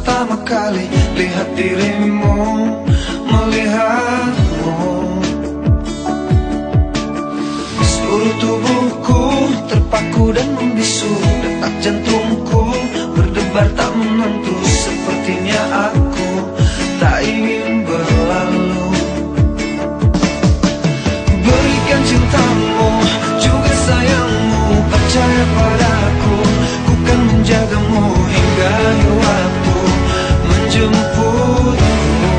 pertama kali lihat dirimu, melihatmu. Seluruh tubuhku terpaku dan membisu, detak jantungku berdebar tak menentu. Sepertinya aku tak ingin berlalu. Berikan cintamu, juga sayangmu, percaya padaku. Ku kan menjagamu hingga akhir waktu, menjemputmu.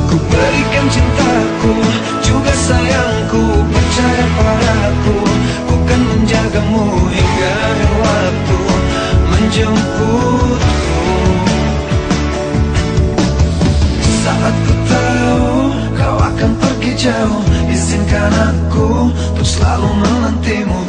Ku berikan cintaku, juga sayangku, percaya padaku. Ku kan menjagamu hingga akhir waktu, menjemputmu. Saat ku tahu kau akan pergi jauh, izinkan aku untuk selalu menantimu.